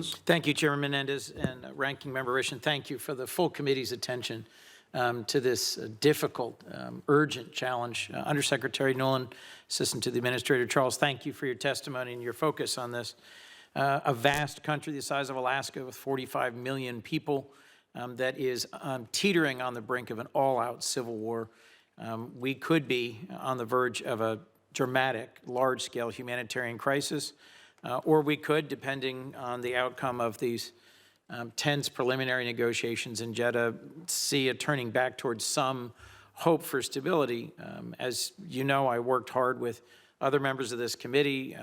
Thank you, Chairman Menendez and Ranking Member Risch, and thank you for the full committee's attention to this difficult, urgent challenge. Undersecretary Nolan, Assistant to the Administrator Charles, thank you for your testimony and your focus on this. A vast country the size of Alaska with 45 million people that is teetering on the brink of an all-out civil war. We could be on the verge of a dramatic, large-scale humanitarian crisis. Or we could, depending on the outcome of these tense preliminary negotiations in Jeddah, see a turning back towards some hope for stability. As you know, I worked hard with other members of this committee.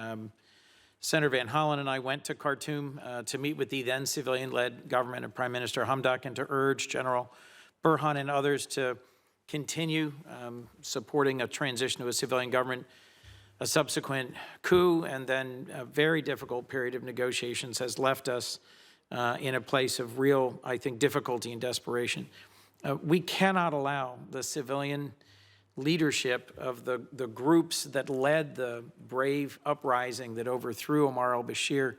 Senator Van Hollen and I went to Khartoum to meet with the then civilian-led government of Prime Minister Hamdok and to urge General Burhan and others to continue supporting a transition to a civilian government. A subsequent coup and then a very difficult period of negotiations has left us in a place of real, I think, difficulty and desperation. We cannot allow the civilian leadership of the groups that led the brave uprising that overthrew Omar al-Bashir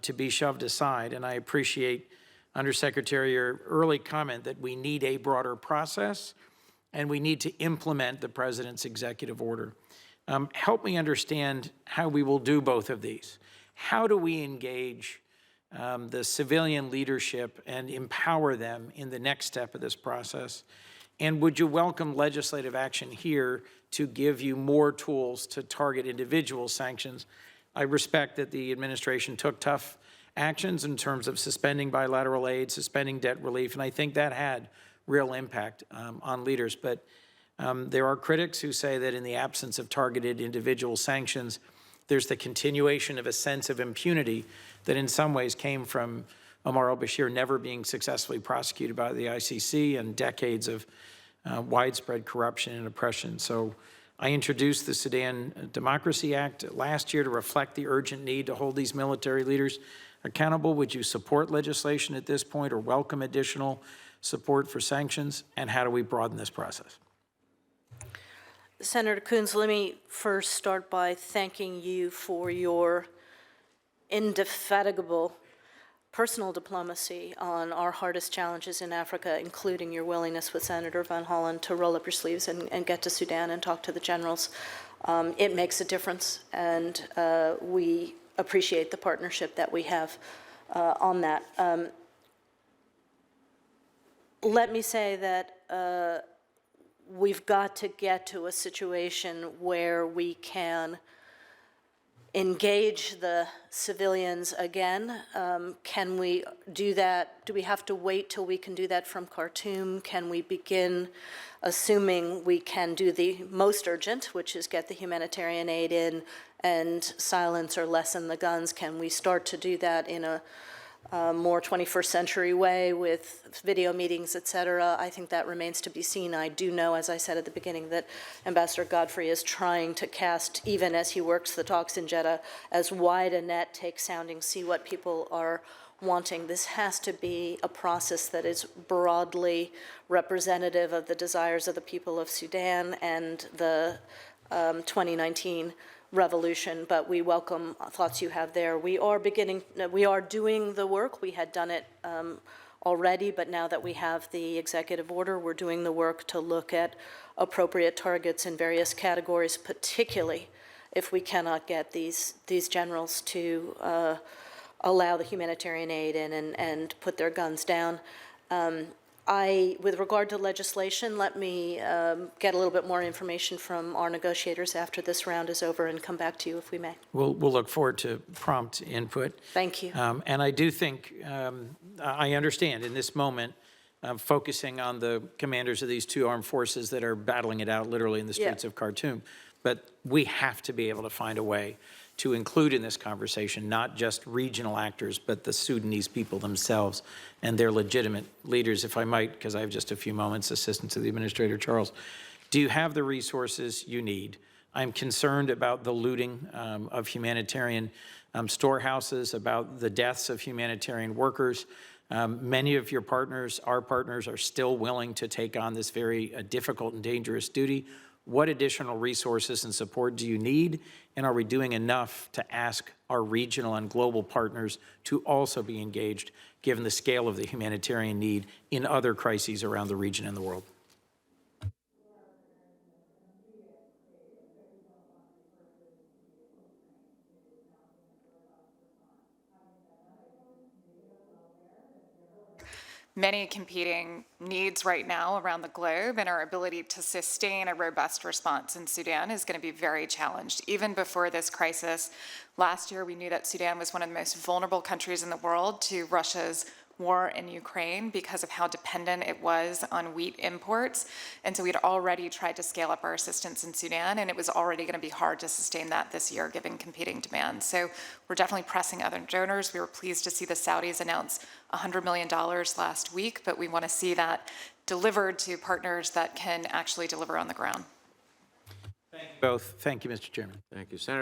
to be shoved aside. And I appreciate, Undersecretary, your early comment that we need a broader process and we need to implement the President's executive order. Help me understand how we will do both of these. How do we engage the civilian leadership and empower them in the next step of this process? And would you welcome legislative action here to give you more tools to target individual sanctions? I respect that the administration took tough actions in terms of suspending bilateral aid, suspending debt relief, and I think that had real impact on leaders. But there are critics who say that in the absence of targeted individual sanctions, there's the continuation of a sense of impunity that in some ways came from Omar al-Bashir never being successfully prosecuted by the ICC and decades of widespread corruption and oppression. So I introduced the Sudan Democracy Act last year to reflect the urgent need to hold these military leaders accountable. Would you support legislation at this point or welcome additional support for sanctions? And how do we broaden this process? Senator Coons, let me first start by thanking you for your indefatigable personal diplomacy on our hardest challenges in Africa, including your willingness with Senator Van Hollen to roll up your sleeves and get to Sudan and talk to the generals. It makes a difference, and we appreciate the partnership that we have on that. Let me say that we've got to get to a situation where we can engage the civilians again. Can we do that? Do we have to wait till we can do that from Khartoum? Can we begin, assuming we can do the most urgent, which is get the humanitarian aid in and silence or lessen the guns? Can we start to do that in a more 21st century way with video meetings, et cetera? I think that remains to be seen. I do know, as I said at the beginning, that Ambassador Godfrey is trying to cast, even as he works the talks in Jeddah, as wide a net, take sounding, see what people are wanting. This has to be a process that is broadly representative of the desires of the people of Sudan and the 2019 revolution, but we welcome thoughts you have there. We are doing the work. We had done it already, but now that we have the executive order, we're doing the work to look at appropriate targets in various categories, particularly if we cannot get these generals to allow the humanitarian aid in and put their guns down. With regard to legislation, let me get a little bit more information from our negotiators after this round is over and come back to you if we may. We'll look forward to prompt input. Thank you. And I do think, I understand in this moment, focusing on the commanders of these two armed forces that are battling it out literally in the streets of Khartoum. But we have to be able to find a way to include in this conversation not just regional actors, but the Sudanese people themselves and their legitimate leaders. If I might, because I have just a few moments, Assistant to the Administrator Charles, do you have the resources you need? I'm concerned about the looting of humanitarian storehouses, about the deaths of humanitarian workers. Many of your partners, our partners, are still willing to take on this very difficult and dangerous duty. What additional resources and support do you need? And are we doing enough to ask our regional and global partners to also be engaged, given the scale of the humanitarian need in other crises around the region and the world? Many competing needs right now around the globe, and our ability to sustain a robust response in Sudan is going to be very challenged. Even before this crisis, last year we knew that Sudan was one of the most vulnerable countries in the world to Russia's war in Ukraine because of how dependent it was on wheat imports. And so we'd already tried to scale up our assistance in Sudan, and it was already going to be hard to sustain that this year given competing demands. So we're definitely pressing other donors. We were pleased to see the Saudis announce $100 million last week, but we want to see that delivered to partners that can actually deliver on the ground. Thank you both. Thank you, Mr. Chairman. Thank you, Senator.